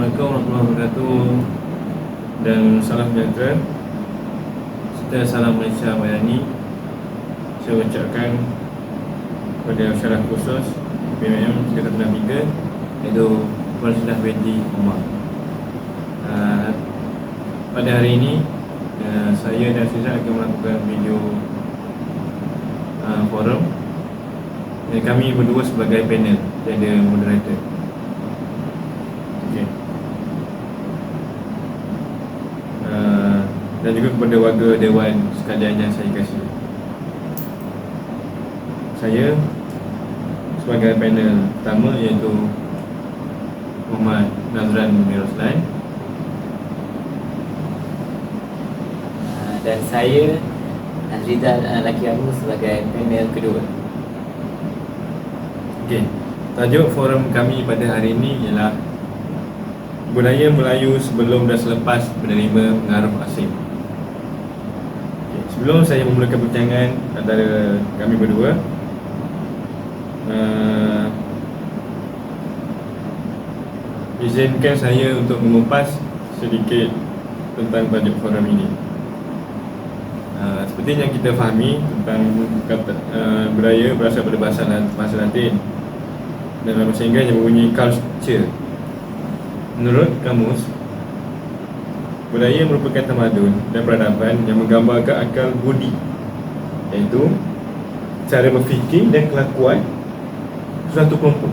Assalamualaikum warahmatullahi wabarakatuh dan salam sejahtera serta salam Malaysia Mayani. Saya ucapkan kepada syarat khusus PMM Sdn 3 iaitu Puan Syedah binti Omar. Pada hari ini saya dan Syizal akan melakukan video forum dan kami berdua sebagai panel, tiada moderator. Okay. Dan juga kepada warga Dewan sekalian yang saya kasih. Saya sebagai panel pertama iaitu Muhammad Nazran Miroslan, dan saya Azrizal Laki Abu sebagai panel kedua. Okey, tajuk forum kami pada hari ini ialah budaya Melayu sebelum dan selepas menerima pengaruh asing. Okay, sebelum saya memulakan perbincangan antara kami berdua, izinkan saya untuk mengupas sedikit tentang tajuk forum ini. Seperti yang kita fahami tentang kata budaya berasal daripada bahasa Latin dan dalam bahasa Inggeris yang berbunyi culture. Menurut kamus, budaya merupakan tamadun dan peradaban yang menggambarkan akal budi, iaitu cara berfikir dan kelakuan suatu kelompok.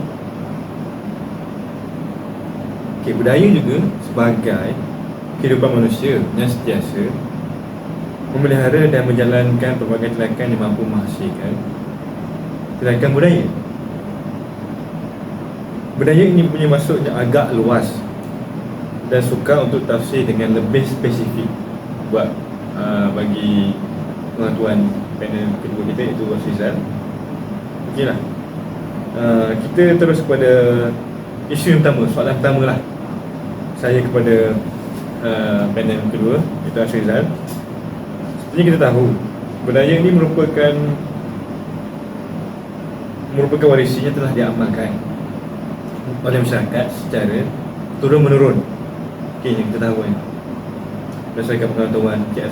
Okay, budaya juga sebagai kehidupan manusia yang sentiasa memelihara dan menjalankan pelbagai tindakan yang mampu menghasilkan tindakan budaya. Budaya ini punya maksud yang agak luas dan sukar untuk tafsir dengan lebih spesifik buat bagi penonton panel kedua kita iaitu Syizal. Okeylah. Kita terus kepada isu yang pertama, soalan pertama lah saya kepada panel kedua iaitu Syizal. Seperti kita tahu, budaya ini merupakan warisan yang telah diamalkan oleh masyarakat secara turun-menurun. Okey, yang kita tahu kan, berdasarkan pengetahuan Cik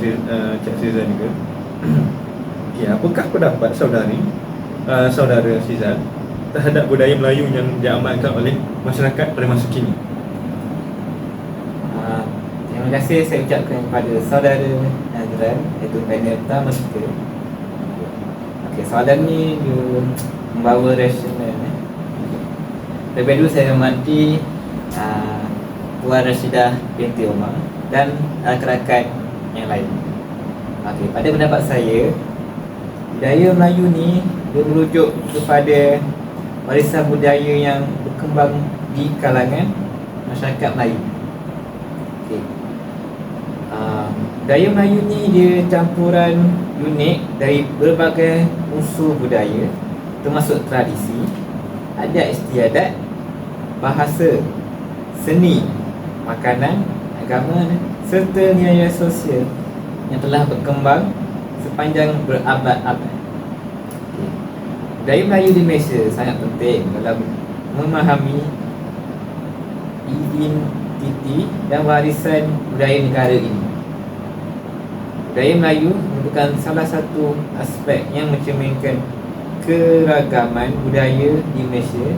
Syizal juga. Okey, apakah pendapat saudara Syizal terhadap budaya Melayu yang diamalkan oleh masyarakat pada masa kini? Terima kasih saya ucapkan kepada saudara Nazran, iaitu panel pertama kita. Okey, soalan ni dia membawa rasional. Lebih dulu saya hormati Puan Rashidah binti Omar dan rakan-rakan yang lain. Okey, pada pendapat saya, budaya Melayu ni dia merujuk kepada warisan budaya yang berkembang di kalangan masyarakat Melayu. Okey. Budaya Melayu ni dia campuran unik dari berbagai unsur budaya, termasuk tradisi, adat istiadat, bahasa, seni, makanan, agama serta nilai sosial yang telah berkembang sepanjang berabad-abad. Budaya Melayu di Malaysia sangat penting dalam memahami identiti dan warisan budaya negara ini. Budaya Melayu merupakan salah satu aspek yang mencerminkan keragaman budaya di Malaysia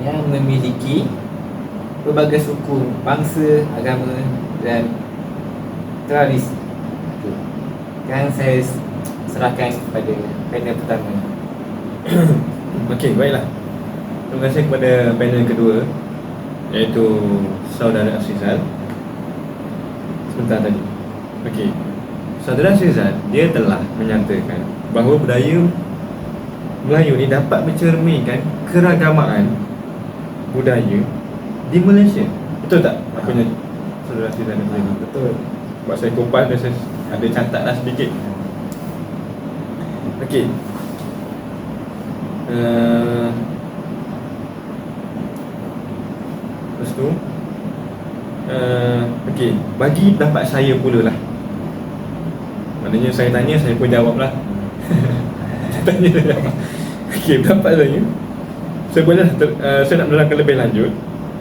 yang memiliki berbagai suku, bangsa, agama dan tradisi. Sekarang saya serahkan kepada panel pertama. Okey, baiklah. Terima kasih kepada panel kedua iaitu saudara Syizal sebentar tadi. Okey, saudara Syizal dia telah menyatakan bahawa budaya Melayu ni dapat mencerminkan keragaman budaya di Malaysia. Betul tak? Apa yang saudara Syizal kata? Betul. Sebab saya kupas dan saya ada catatlah sedikit. Okey. Lepas tu okey, bagi pendapat saya pula lah. Maknanya saya tanya, saya pun jawab lah. Saya tanya, saya jawab. Okey, pendapat saya boleh saya nak menerangkan lebih lanjut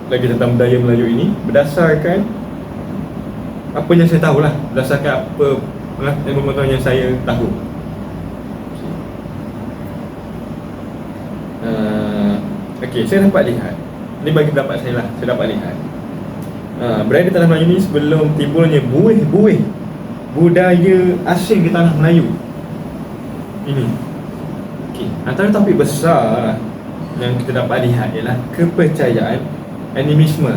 lagi tentang budaya Melayu ini berdasarkan apa yang saya tahu lah, berdasarkan apa pengetahuan yang saya tahu. Okey, saya dapat lihat, ni bagi pendapat saya lah, saya dapat lihat budaya di tanah Melayu ni sebelum timbulnya buih-buih budaya asing di tanah Melayu ini. Okey, antara topik besar yang kita dapat lihat ialah kepercayaan animisme.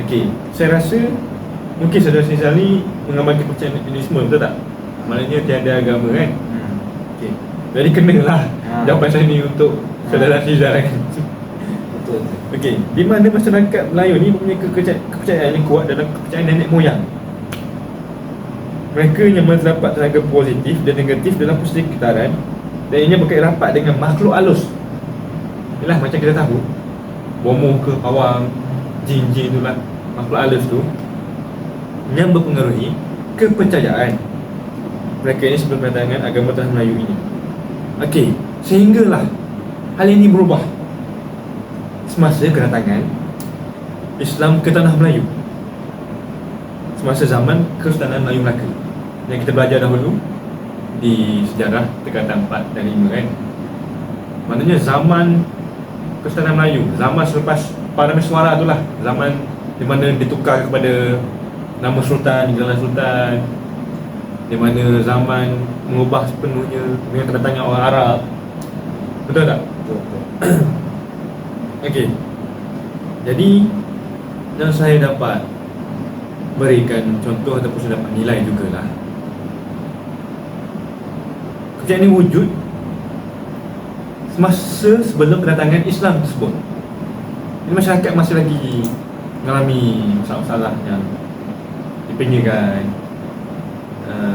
Okey, saya rasa mungkin saudara Syazali mengamalkan kepercayaan animisme, betul tak? Maknanya tiada agama kan? Okey, jadi kenalah jawapan saya ni untuk saudara Syazali kan? Betul. Okey, di mana masyarakat Melayu ni mempunyai kepercayaan yang kuat dalam kepercayaan nenek moyang. Mereka yang terdapat tenaga positif dan negatif dalam persekitaran, dan ianya berkait rapat dengan makhluk halus. Yalah, macam kita tahu bomoh ke pawang, jin-jin tu lah, makhluk halus tu yang berpengaruhi kepercayaan mereka ini sebelum kedatangan agama tanah Melayu ini. Okey, sehinggalah hal ini berubah semasa kedatangan Islam ke tanah Melayu, semasa zaman Kesultanan Melayu Melaka yang kita belajar dahulu di sejarah Tingkatan 4 dan 5 kan. Maknanya zaman Kesultanan Melayu, zaman selepas Parameswara tu lah, zaman di mana ditukar kepada nama sultan, gelar sultan, di mana zaman mengubah sepenuhnya dengan kedatangan orang Arab. Betul tak? Betul. Okey. Jadi yang saya dapat berikan contoh ataupun saya dapat nilai jugalah, kepercayaan ini wujud semasa sebelum kedatangan Islam tersebut. Ini masyarakat masih lagi mengalami masalah-masalah yang dipinggirkan,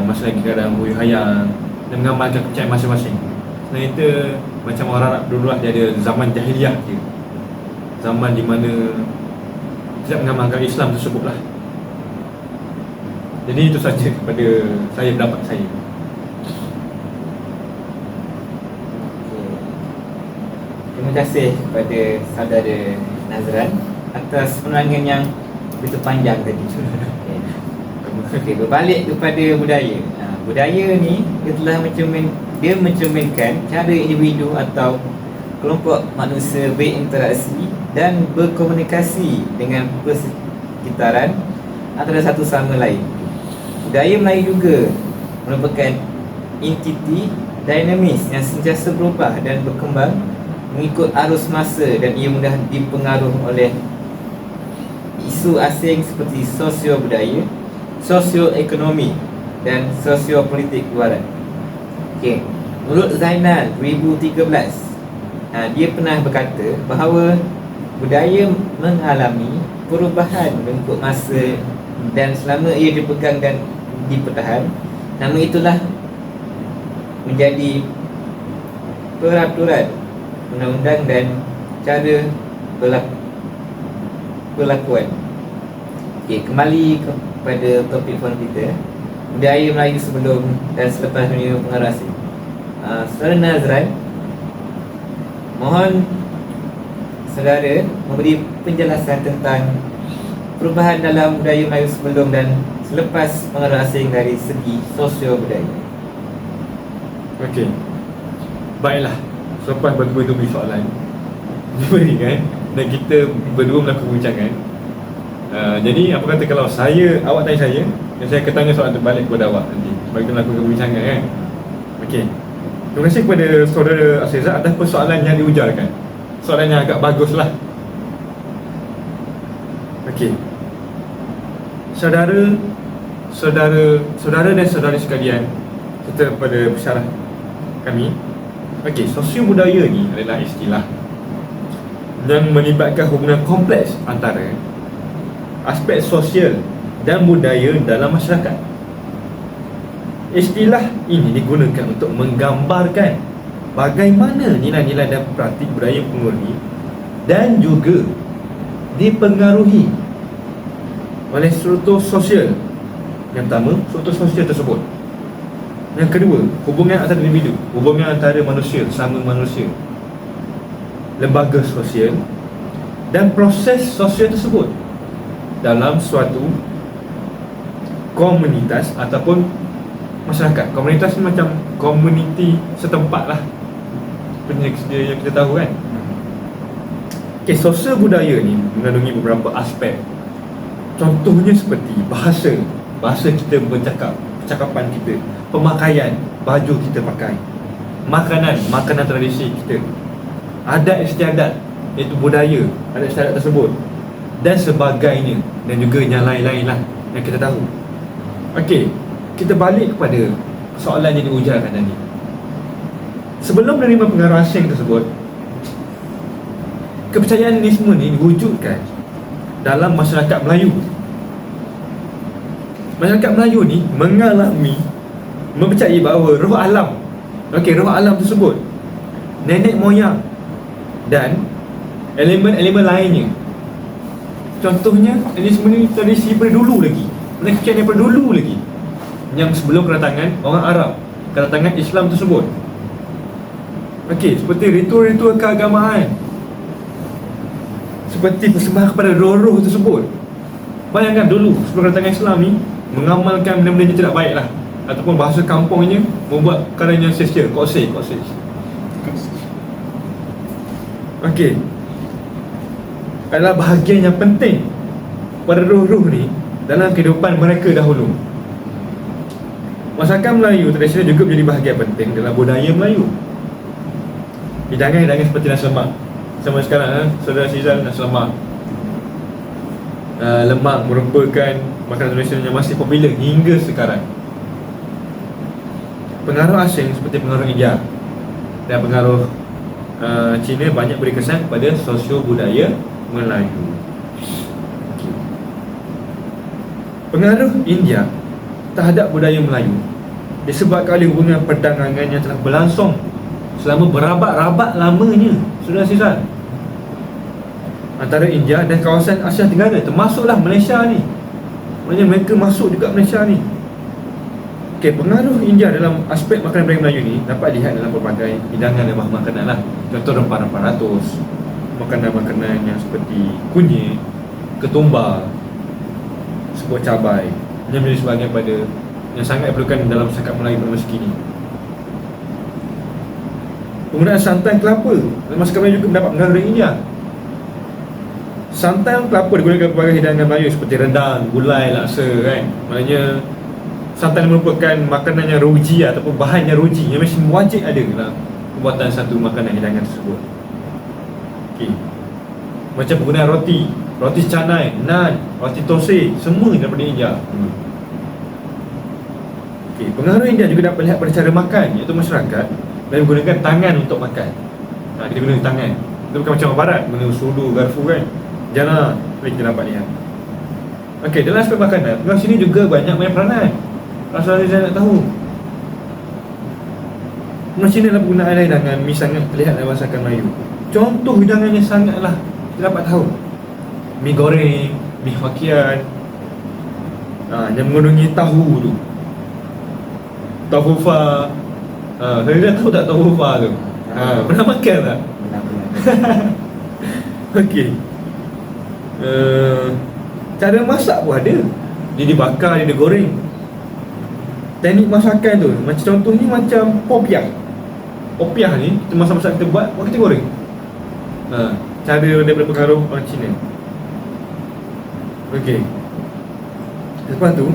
masih lagi keadaan huyuh hayang dan mengamalkan kepercayaan masing-masing. Sebenarnya itu macam orang Arab dulu lah, dia ada zaman jahiliah je, zaman di mana tidak mengamalkan Islam tersebut lah. Jadi itu saja kepada saya, pendapat saya. Terima kasih kepada saudara Nazran atas penerangan yang begitu panjang tadi. Okey, berbalik kepada budaya. Budaya ni dia mencerminkan cara individu atau kelompok manusia berinteraksi dan berkomunikasi dengan persekitaran antara satu sama lain. Budaya Melayu juga merupakan entiti dinamis yang sentiasa berubah dan berkembang mengikut arus masa, dan ia mudah dipengaruhi oleh isu asing seperti sosio-budaya, sosio-ekonomi dan sosio-politik luaran. Okey, menurut Zainal 2013, dia pernah berkata bahawa budaya mengalami perubahan mengikut masa dan selama ia dipegang dan dipertahan, nama itulah menjadi peraturan undang-undang dan cara perlakuan. Okey, kembali kepada topik forum kita, budaya Melayu sebelum dan selepas dunia pengaruh asing. Saudara Nazran, mohon saudara memberi penjelasan tentang perubahan dalam budaya Melayu sebelum dan selepas pengaruh asing dari segi sosio-budaya. Okey, baiklah. Selepas berdua-dua soalan diberikan dan kita berdua melakukan perbincangan, jadi apa kata kalau awak tanya saya dan saya akan tanya soalan terbalik kepada awak nanti sebab kita melakukan perbincangan kan. Okey, terima kasih kepada saudara Azizah atas persoalan yang diujarkan. Soalan yang agak bagus lah. Okey, saudara dan saudari sekalian, serta kepada pesyarah kami. Okey, sosio budaya ni adalah istilah yang melibatkan hubungan kompleks antara aspek sosial dan budaya dalam masyarakat. Istilah ini digunakan untuk menggambarkan bagaimana nilai-nilai dan praktik budaya mempengaruhi dan juga dipengaruhi oleh struktur sosial. Yang pertama, struktur sosial tersebut. Yang kedua, hubungan antara individu, hubungan antara manusia sama manusia, lembaga sosial, dan proses sosial tersebut dalam suatu komunitas ataupun masyarakat. Komunitas ni macam komuniti setempat lah, seperti yang kita tahu kan. Okay, sosial budaya ni mengandungi beberapa aspek. Contohnya seperti bahasa kita bercakap, percakapan kita, pemakaian, baju kita pakai, makanan tradisi kita, adat istiadat, iaitu budaya adat istiadat tersebut dan sebagainya, dan juga yang lain-lain lah yang kita tahu. Okey, kita balik kepada soalan yang diujarkan tadi. Sebelum menerima pengaruh asing tersebut, kepercayaan ini semua ni diwujudkan dalam masyarakat Melayu. Masyarakat Melayu ni mempercayai bahawa roh alam, roh alam tersebut, nenek moyang dan elemen-elemen lainnya. Contohnya, ini semua ni tradisi daripada dulu lagi, kepercayaan daripada dulu lagi, yang sebelum kedatangan orang Arab, kedatangan Islam tersebut. Okey, seperti ritual-ritual keagamaan, seperti persembahan kepada roh-roh tersebut. Bayangkan dulu sebelum kedatangan Islam ni, mengamalkan benda-benda yang tidak baik lah, ataupun bahasa kampungnya membuat perkara yang sia-sia, koksir. Okey, adalah bahagian yang penting pada roh-roh ni dalam kehidupan mereka dahulu. Masyarakat Melayu tradisional juga menjadi bahagian penting dalam budaya Melayu. Hidangan-hidangan seperti nasi lemak, sama sekarang saudara Sizal, nasi lemak, lemak merupakan makanan tradisional yang masih popular hingga sekarang. Pengaruh asing seperti pengaruh India dan pengaruh Cina banyak beri kesan kepada sosio budaya Melayu. Pengaruh India terhadap budaya Melayu disebabkan oleh hubungan perdagangan yang telah berlangsung selama berabad-abad lamanya, Saudara Sizal, antara India dan kawasan Asia Tenggara, termasuklah Malaysia ni. Maksudnya mereka masuk juga Malaysia ni. Okey, pengaruh India dalam aspek makanan budaya Melayu ni dapat dilihat dalam pelbagai hidangan dan bahan makanan lah. Contoh rempah-rempah ratus, makanan-makanan yang seperti kunyit, ketumbar, sebuah cabai, yang menjadi sebahagian pada yang sangat diperlukan dalam masyarakat Melayu pada masa kini. Penggunaan santan kelapa dalam masyarakat Melayu juga mendapat pengaruh dari India. Santan kelapa digunakan berbagai hidangan Melayu seperti rendang, gulai, laksa kan. Maknanya santan merupakan makanan yang ruji ataupun bahan yang ruji yang mesti wajib ada dalam pembuatan satu makanan hidangan tersebut. Okey, macam penggunaan roti canai, naan, roti tosai, semua daripada India. Okey, pengaruh India juga dapat lihat pada cara makan, iaitu masyarakat dan menggunakan tangan untuk makan. Kita guna tangan. Itu bukan macam orang barat guna sudu, garfu kan. Jangan kita dapat lihat. Okey, dalam aspek makanan, pengaruh sini juga banyak main peranan. Rasa saya nak tahu. Pengaruh sini dalam penggunaan hidangan mi sangat terlihat dalam masakan Melayu. Contoh hidangan yang sangatlah kita dapat tahu, mi goreng, mi Hokkien, yang mengandungi tahu tu, tahu fa. Saya dah tahu tak tahu fa tu? Pernah makan tak? Benar-benar. Okey. Cara masak pun ada. Dia dibakar, dia digoreng. Teknik masakan tu, macam contohnya macam popiah. Popiah ni, kita masak-masak kita buat, kita goreng. Cara daripada pengaruh orang Cina. Okey. Lepas tu,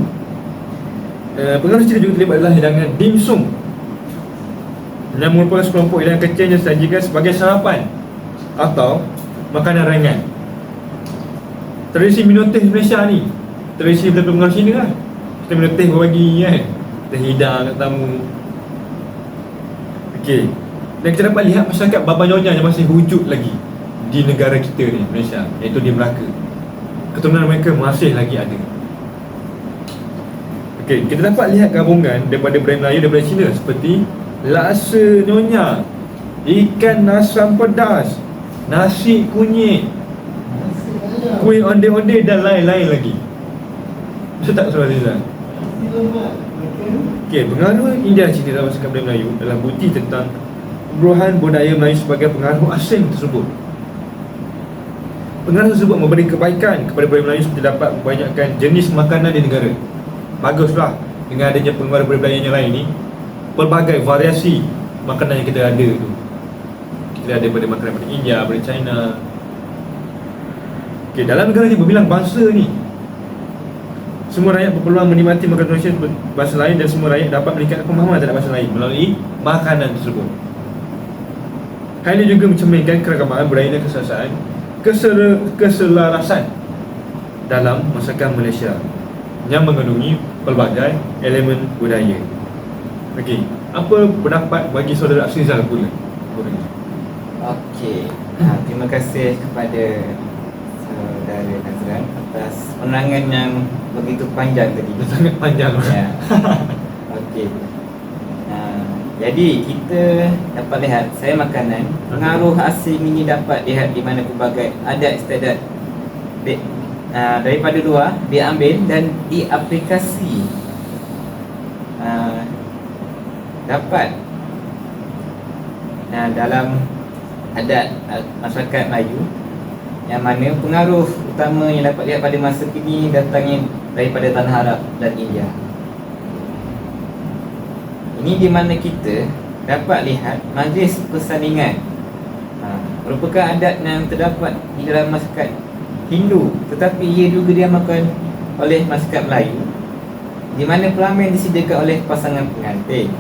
pengaruh Cina juga terlibat dalam hidangan dim sum, yang merupakan sekelompok hidangan kecil yang disajikan sebagai sarapan atau makanan ringan. Tradisi minum teh Malaysia ni, tradisi daripada pengaruh Cina lah. Kita minum teh berbagi kan, kita hidang kat tamu. Okey, dan kita dapat lihat masyarakat Baba Nyonya yang masih wujud lagi di negara kita ni, Malaysia, iaitu di Melaka. Keturunan mereka masih lagi ada. Okey, kita dapat lihat gabungan daripada budaya Melayu daripada Cina seperti laksa nyonya, ikan asam pedas, nasi kunyit, kuih onde-onde dan lain-lain lagi. Betul tak Saudara Rizal? Okey, pengaruh India Cina dalam masyarakat budaya Melayu adalah bukti tentang perubahan budaya Melayu sebagai pengaruh asing tersebut. pengaruh tersebut memberi kebaikan kepada budaya Melayu seperti dapat membanyakkan jenis makanan di negara. Baguslah dengan adanya pengaruh budaya yang lain ni, pelbagai variasi makanan yang kita ada tu. Kita ada daripada makanan daripada India, daripada China. Okay, dalam negara ni berbilang bangsa ni, semua rakyat berpeluang menikmati makanan Indonesia bahasa lain dan semua rakyat dapat meningkatkan pemahaman terhadap bahasa lain melalui makanan tersebut. Hal ini juga mencerminkan keragaman budaya dan keselarasan dalam masyarakat Malaysia yang mengandungi pelbagai elemen budaya. Okey, apa pendapat bagi saudara Afrizal pula? Okey, terima kasih kepada saudara Nazran atas penerangan yang begitu panjang tadi. Sangat panjang. Ya. Okey. Jadi kita dapat lihat saya makanan, pengaruh asing ini dapat lihat di mana pelbagai adat istiadat daripada luar diambil dan diaplikasi dapat dalam adat masyarakat Melayu, yang mana pengaruh utama yang dapat lihat pada masa kini datangnya daripada tanah Arab dan India. Ini di mana kita dapat lihat majlis persandingan merupakan adat yang terdapat di dalam masyarakat Hindu, tetapi ia juga diamalkan oleh masyarakat Melayu, di mana pelamin disediakan oleh pasangan pengantin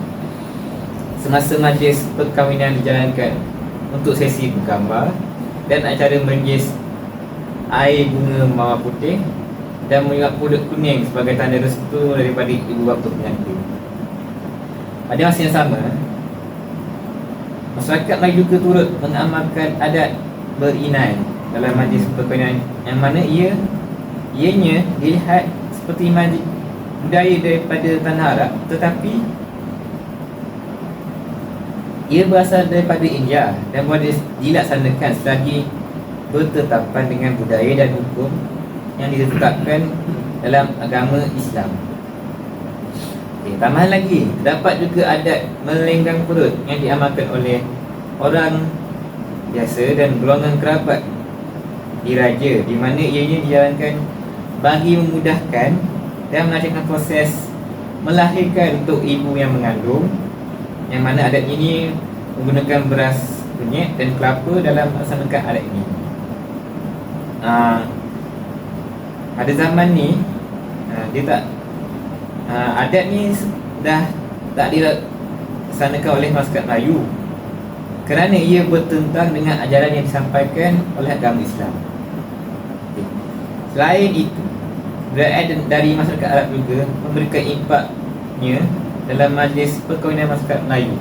semasa majlis perkahwinan dijalankan untuk sesi bergambar dan acara merenggis air bunga mawar putih dan mengikat pulut kuning sebagai tanda restu daripada ibu bapa pengantin. Pada masa yang sama, masyarakat Melayu juga turut mengamalkan adat berinai dalam majlis perkahwinan, yang mana ianya dilihat seperti budaya daripada tanah Arab, tetapi ia berasal daripada India dan boleh dilaksanakan selagi bertetapan dengan budaya dan hukum yang ditetapkan dalam agama Islam. Tambahan lagi, terdapat juga adat melenggang perut yang diamalkan oleh orang biasa dan golongan kerabat diraja, di mana ianya dijalankan bagi memudahkan dan melancarkan proses melahirkan untuk ibu yang mengandung, yang mana adat ini menggunakan beras kunyit dan kelapa dalam melaksanakan adat ini. Pada zaman ni dia tak adat ni dah tak dilaksanakan oleh masyarakat Melayu kerana ia bertentang dengan ajaran yang disampaikan oleh agama Islam. Selain itu, budaya dari masyarakat Arab juga memberikan impaknya dalam majlis perkahwinan masyarakat Melayu,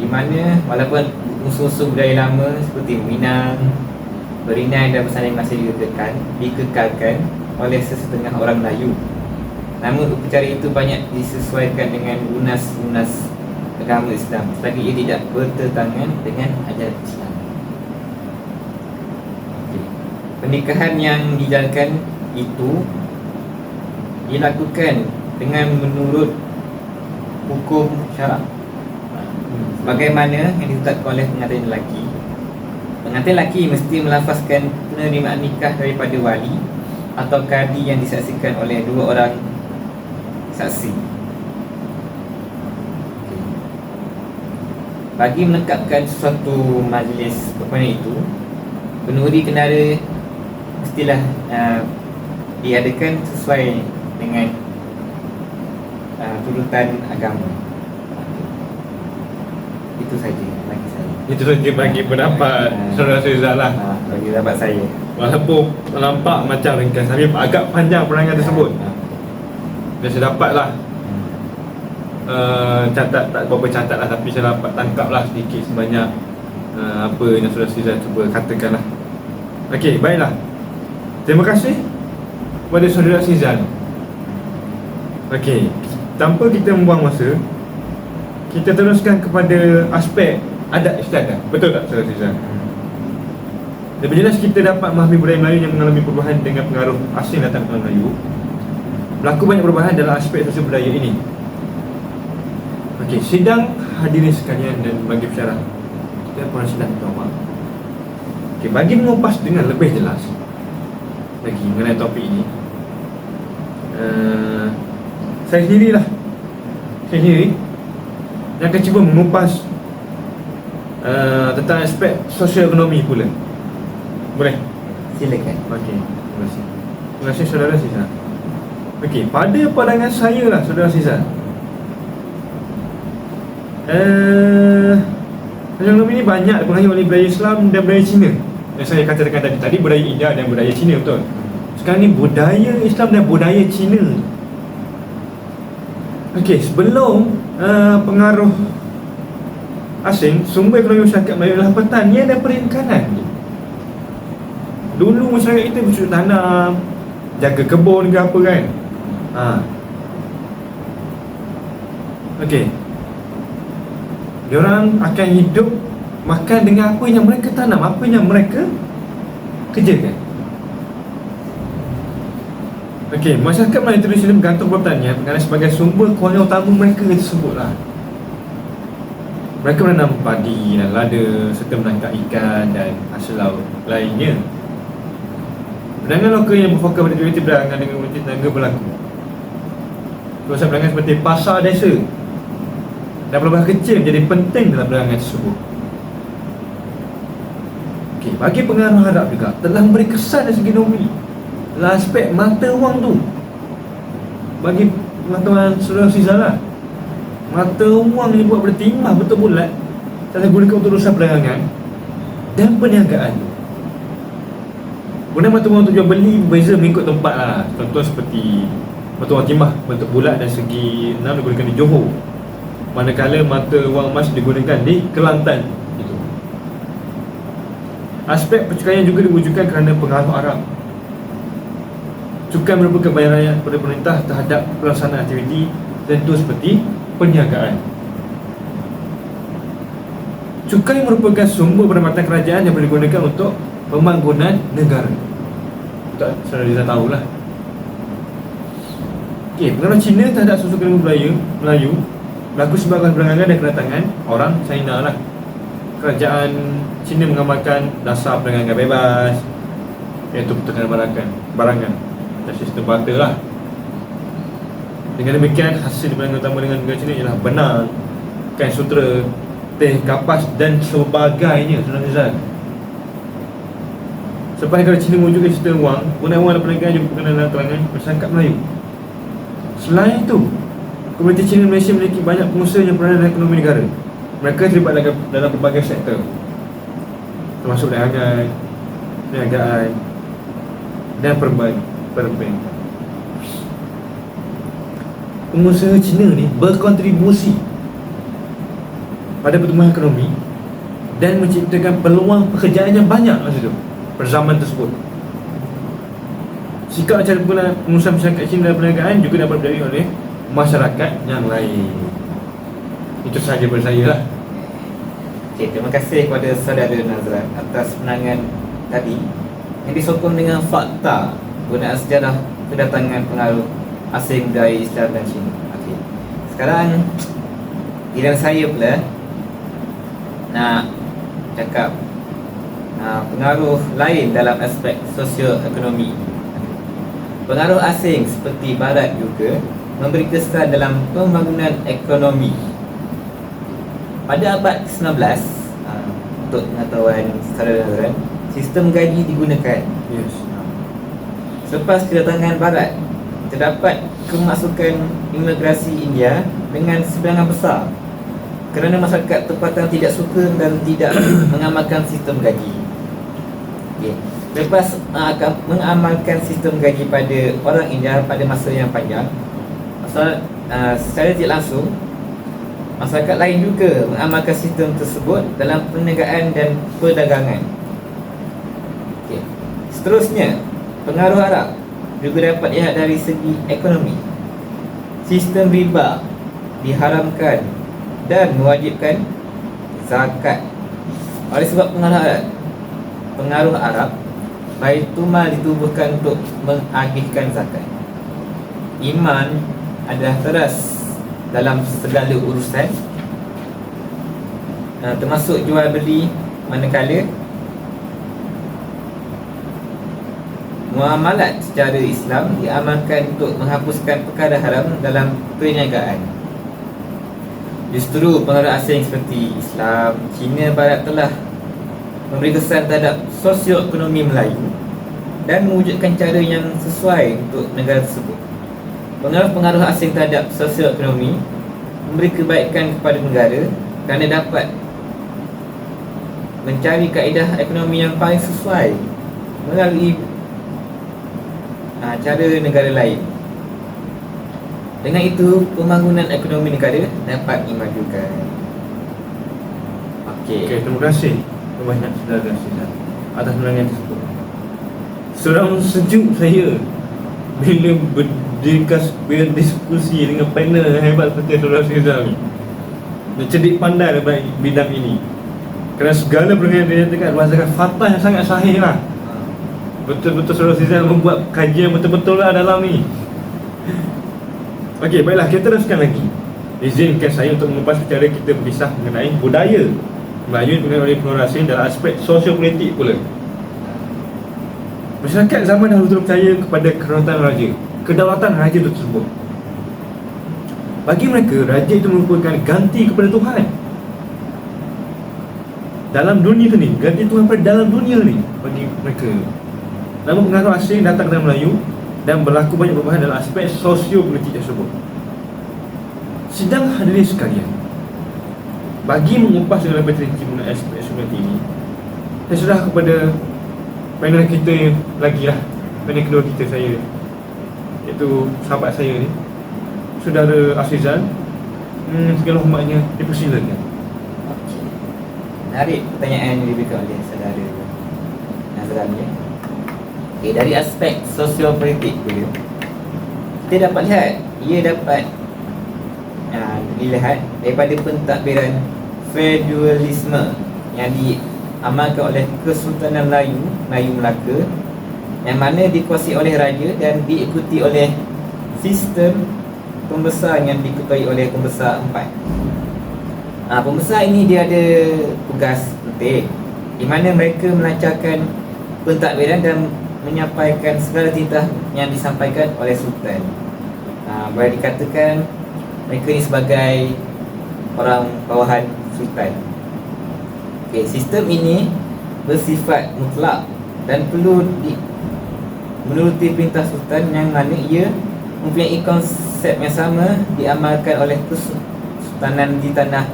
di mana walaupun unsur-unsur budaya lama seperti meminang, berinai dan bersanding masih dikekalkan oleh sesetengah orang Melayu, namun upacara itu banyak disesuaikan dengan lunas-lunas agama Islam selagi ia tidak bertentangan dengan ajaran Islam. Pernikahan yang dijalankan itu dilakukan dengan menurut hukum syarak, bagaimana yang ditetapkan oleh pengantin lelaki. Pengantin lelaki mesti melafazkan penerimaan nikah daripada wali atau kadi yang disaksikan oleh dua orang saksi. Bagi melengkapkan suatu majlis perkahwinan itu, penuri kendara mestilah diadakan sesuai dengan turutan agama. Itu saja bagi saya. Itu saja bagi pendapat saudara Afrizal lah. Bagi pendapat saya. Walaupun nampak macam ringkas, tapi agak panjang penerangan tersebut. Dan saya dapat lah catat, tak berapa catat lah, tapi saya dapat tangkap lah sedikit sebanyak apa yang saudara Afrizal cuba katakan lah. Okey, baiklah. Terima kasih kepada saudara Afrizal. Okey, tanpa kita membuang masa, kita teruskan kepada aspek adat istiadat. Betul tak saudara Afrizal? Lebih jelas kita dapat memahami budaya Melayu yang mengalami perubahan dengan pengaruh asing datang ke Melayu. Berlaku banyak perubahan dalam aspek sosial budaya ini. Okey, sidang hadirin sekalian dan bagi pesyarah, kita pernah sidang tuan-tuan. Okay, bagi mengupas dengan lebih jelas lagi mengenai topik ini, saya sendiri yang akan cuba mengupas tentang aspek sosioekonomi pula. Boleh? Silakan. Okey, terima kasih. Terima kasih saudara Siza. Okey, pada pandangan saya lah saudara Siza, sosioekonomi ni banyak dipengaruhi oleh budaya Islam dan budaya Cina. Yang saya katakan tadi budaya India dan budaya Cina, betul. Sekarang ni budaya Islam dan budaya Cina. Okey, sebelum pengaruh asing, sumber ekonomi masyarakat Melayu adalah pertanian dan perikanan. Dulu masyarakat kita bercocok tanam, jaga kebun ke apa kan. Okey, diorang akan hidup makan dengan apa yang mereka tanam, apa yang mereka kerjakan. Okey, masyarakat Melayu tradisional bergantung pada pertanian kerana sebagai sumber kewangan utama mereka tersebutlah. Mereka menanam padi dan lada serta menangkap ikan dan hasil laut lainnya. Perdagangan lokal yang berfokus pada aktiviti perdagangan dengan komuniti tenaga berlaku. Kawasan perdagangan seperti pasar desa dan pelbagai kecil menjadi penting dalam perdagangan tersebut. Okey, bagi pengaruh Arab juga telah memberi kesan dari segi ekonomi dalam aspek mata wang tu. Bagi pengetahuan saudara Sizalah, mata wang ni buat bertimah betul bulat, telah digunakan untuk urusan perdagangan dan perniagaan. Guna mata wang untuk jual beli berbeza mengikut tempat lah. Contoh seperti mata wang timah bentuk bulat dan segi 6 digunakan di Johor, manakala mata wang emas digunakan di Kelantan. Itu. Aspek percukaian juga diwujudkan kerana pengaruh Arab. Cukai merupakan bayaran rakyat kepada pemerintah terhadap pelaksanaan aktiviti tentu seperti perniagaan. Cukai merupakan sumber pendapatan kerajaan yang boleh digunakan untuk pembangunan negara. Tak, saudara dah tahulah. Okey, pengaruh Cina terhadap sosioekonomi Melayu berlaku sebabkan perdagangan dan kedatangan orang China lah. Kerajaan Cina mengamalkan dasar perdagangan bebas, iaitu pertukaran barangan dan sistem barter lah. Dengan demikian, hasil perdagangan utama dengan negara Cina ialah benang, kain sutera, teh, kapas dan sebagainya. Saudara Rizal, selepas negara Cina mewujudkan sistem wang, penggunaan wang dan perniagaan juga berkenaan dalam kalangan masyarakat Melayu. Selain itu, komuniti Cina Malaysia memiliki banyak pengusaha yang berada dalam ekonomi negara. Mereka terlibat dalam berbagai sektor, termasuk dagangan, perniagaan dan perbankan. Pengusaha Cina ni berkontribusi pada pertumbuhan ekonomi dan menciptakan peluang pekerjaan yang banyak masa itu, pada zaman tersebut. Sikap cara pengusaha masyarakat Cina dalam perniagaan juga dapat dipelajari oleh masyarakat yang lain. Itu sahaja daripada saya lah. Okay, terima kasih kepada saudara Nazran atas penangan tadi yang disokong dengan fakta penggunaan sejarah kedatangan pengaruh asing dari Islam dan Cina. Okay. Sekarang giliran saya pula nak cakap pengaruh lain dalam aspek sosioekonomi. Pengaruh asing seperti Barat juga memberi kesan dalam pembangunan ekonomi. Pada abad ke-19, untuk pengetahuan saudara Nazran, sistem gaji digunakan. Yes. Selepas kedatangan Barat, terdapat kemasukan imigrasi India dengan sebilangan besar kerana masyarakat tempatan tidak suka dan tidak mengamalkan sistem gaji. Okay. Lepas akan mengamalkan sistem gaji pada orang India pada masa yang panjang, secara tidak langsung masyarakat lain juga mengamalkan sistem tersebut dalam perniagaan dan perdagangan. Okay. Seterusnya, pengaruh Arab juga dapat dilihat dari segi ekonomi. Sistem riba diharamkan dan mewajibkan zakat. Oleh sebab pengaruh Arab, Baitul Mal ditubuhkan untuk mengagihkan zakat. Iman adalah teras dalam segala urusan, termasuk jual beli, manakala muamalat secara Islam diamalkan untuk menghapuskan perkara haram dalam perniagaan. Justru pengaruh asing seperti Islam, Cina Barat telah memberi kesan terhadap sosioekonomi Melayu dan mewujudkan cara yang sesuai untuk negara tersebut. Pengaruh-pengaruh asing terhadap sosioekonomi memberi kebaikan kepada negara kerana dapat mencari kaedah ekonomi yang paling sesuai melalui cara negara lain. Dengan itu, pembangunan ekonomi negara dapat dimajukan. Okey, terima kasih banyak saudara Syizal atas penerangan tersebut. Seram sejuk saya bila berdiskusi dengan panel yang hebat seperti saudara Syizal ni. Dia cerdik pandai dalam bidang ini. Kerana segala perkara yang dia nyatakan berdasarkan fakta yang sangat sahih lah. Betul-betul saudara Syizal membuat kajian betul-betul lah dalam ni. Okey, baiklah, kita teruskan lagi. Izinkan saya untuk mengupas secara kita berkisah mengenai budaya Melayu dengan oleh pengaruh asing dalam aspek sosiopolitik pula. Masyarakat zaman dahulu percaya kepada kedaulatan raja tersebut. Bagi mereka, raja itu merupakan ganti kepada Tuhan dalam dunia ni, ganti Tuhan pada dalam dunia ni bagi mereka. Namun pengaruh asing datang ke Melayu dan berlaku banyak perubahan dalam aspek sosiopolitik tersebut. Sidang hadirin sekalian, bagi mengupas dengan lebih rinci mengenai aspek sosiopolitik ini, saya serah kepada panel kita yang lagi lah, panel kedua kita saya, iaitu sahabat saya ni, saudara Syizal. Segala hormatnya dipersilakan. Okey. Menarik pertanyaan yang diberikan oleh saudara Nazran ni. Okay, dari aspek sosiopolitik dulu, kita dapat lihat, ia dapat dilihat daripada pentadbiran feudalisme yang diamalkan oleh Kesultanan Melayu Melaka, yang mana dikuasai oleh raja dan diikuti oleh sistem pembesar yang diketuai oleh pembesar empat. Pembesar ini dia ada tugas penting di mana mereka melancarkan pentadbiran dan menyampaikan segala titah yang disampaikan oleh Sultan. Boleh dikatakan mereka ni sebagai orang bawahan Sultan. Okay, sistem ini bersifat mutlak dan perlu menuruti perintah Sultan, yang mana ia mempunyai konsep yang sama diamalkan oleh Kesultanan di tanah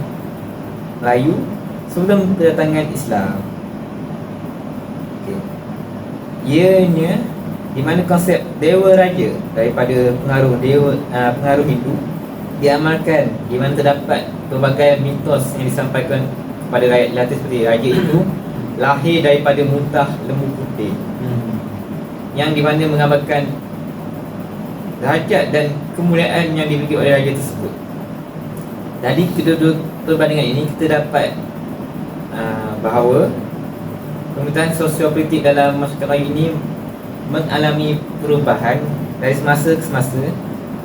Melayu sebelum kedatangan Islam. Ianya di mana konsep dewa raja daripada pengaruh Hindu diamalkan, di mana terdapat pelbagai mitos yang disampaikan kepada rakyat jelata seperti raja itu lahir daripada muntah lembu putih, yang di mana menggambarkan derajat dan kemuliaan yang dimiliki oleh raja tersebut. Dari kedua-dua perbandingan ini kita dapat bahawa pemerintahan sosiopolitik dalam masyarakat Melayu ini mengalami perubahan dari semasa ke semasa,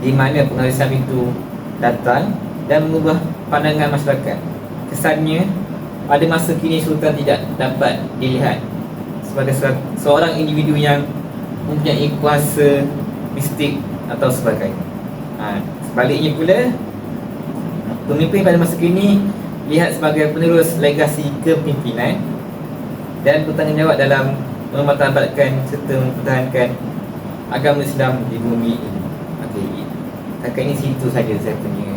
di mana pengaruh Islam itu datang dan mengubah pandangan masyarakat. Kesannya pada masa kini Sultan tidak dapat dilihat sebagai seorang individu yang mempunyai kuasa mistik atau sebagainya. Sebaliknya pula, pemimpin pada masa kini lihat sebagai penerus legasi kepimpinan dan bertanggungjawab dalam memartabatkan serta mempertahankan agama Islam di bumi ini. Okey, kakak ini situ saja saya punya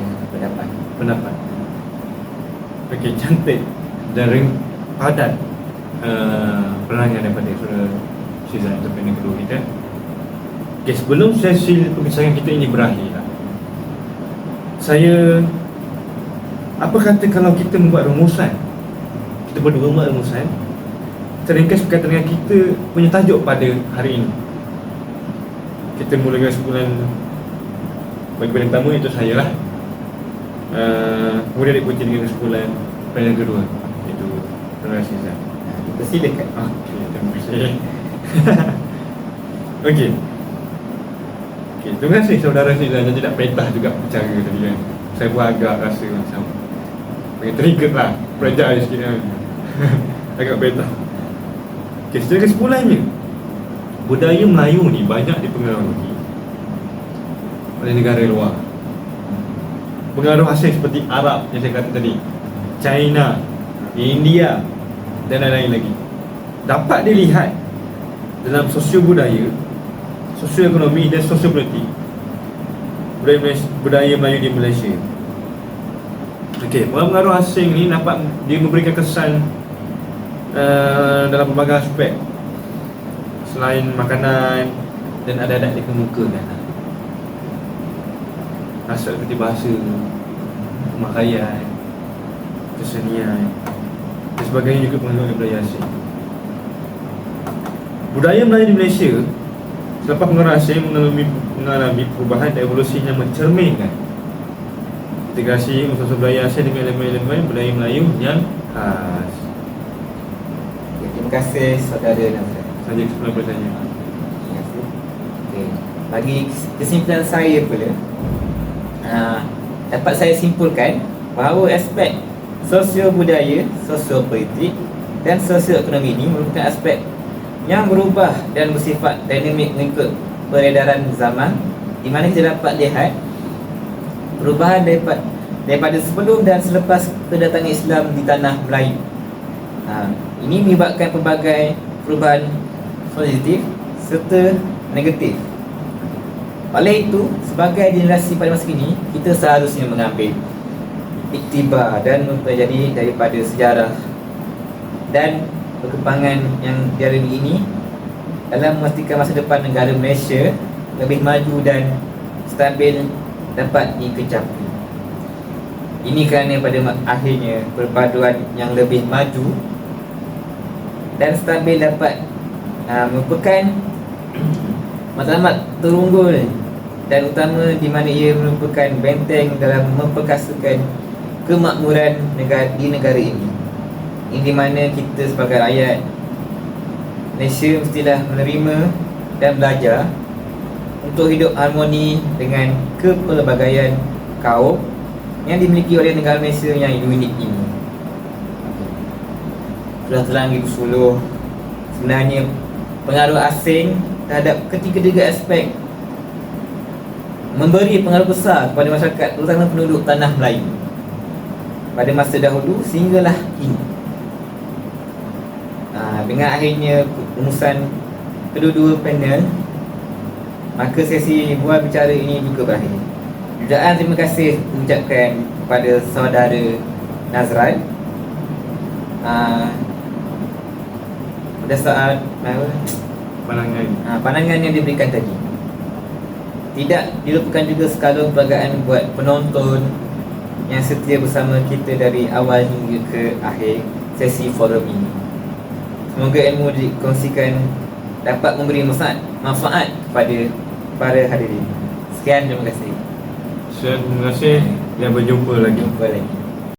pendapat. Okey, cantik dan padat penerangan daripada saudara Syizal untuk panel kedua kita. Okey, sebelum sesi perbincangan kita ini berakhir, saya apa kata kalau kita membuat rumusan, kita berdua membuat rumusan teringkas berkaitan dengan kita punya tajuk pada hari ini. Kita mula dengan sebulan bagi panel pertama, itu saya lah. Kemudian diikuti dengan sebulan panel kedua, iaitu saudara Syizal. Persilakan. Okey, terima kasih. Okey, terima kasih saudara Syizal. Saya tidak petah juga bicara tadi kan. Saya pun agak rasa macam trigger lah, fragile sikit kan. Agak petah. Okey, secara kesimpulannya, budaya Melayu ni banyak dipengaruhi oleh negara luar. Pengaruh asing seperti Arab yang saya kata tadi, China, India dan lain-lain lagi. Dapat dilihat dalam sosio-budaya, sosio-ekonomi dan sosio-politik budaya Melayu di Malaysia. Okey, pengaruh asing ni dapat dia memberikan kesan dalam pelbagai aspek. Selain makanan dan adat-adat dikemukakan. Asal seperti bahasa, pemakaian, kesenian dan sebagainya juga pengaruh budaya asing. Budaya Melayu di Malaysia selepas pengaruh asing mengalami perubahan dan evolusi yang mencerminkan integrasi unsur budaya asing dengan elemen-elemen budaya Melayu yang khas. Terima kasih saudara Nazran. Saja kesimpulan bertanya. Terima kasih. Okey. Bagi kesimpulan saya pula, dapat saya simpulkan bahawa aspek sosio-budaya, sosio-politik dan sosio-ekonomi ini merupakan aspek yang berubah dan bersifat dinamik mengikut peredaran zaman, di mana kita dapat lihat perubahan daripada sebelum dan selepas kedatangan Islam di tanah Melayu. Ini menyebabkan pelbagai perubahan positif serta negatif. Oleh itu, sebagai generasi pada masa kini, kita seharusnya mengambil iktibar dan mempelajari daripada sejarah dan perkembangan yang dialami ini dalam memastikan masa depan negara Malaysia lebih maju dan stabil dapat dikecapi. Ini kerana pada akhirnya perpaduan yang lebih maju dan stabil dapat merupakan matlamat terunggul dan utama, di mana ia merupakan benteng dalam memperkasakan kemakmuran di negara ini. Ini di mana kita sebagai rakyat Malaysia mestilah menerima dan belajar untuk hidup harmoni dengan kepelbagaian kaum yang dimiliki oleh negara Malaysia yang unik ini. Sudah terang Ibu Suluh, sebenarnya pengaruh asing terhadap ketiga-tiga aspek memberi pengaruh besar kepada masyarakat, terutama penduduk tanah Melayu pada masa dahulu sehinggalah kini. Dengan akhirnya rumusan kedua-dua panel, maka sesi bual bicara ini juga berakhir. Jutaan terima kasih mengucapkan kepada saudara Nazran pada saat pandangan yang diberikan tadi. Tidak dilupakan juga sekadar pergagaan buat penonton yang setia bersama kita dari awal hingga ke akhir sesi forum ini. Semoga ilmu dikongsikan dapat memberi manfaat kepada para hadirin. Sekian, terima kasih. Terima kasih dan berjumpa lagi. Jumpa lagi.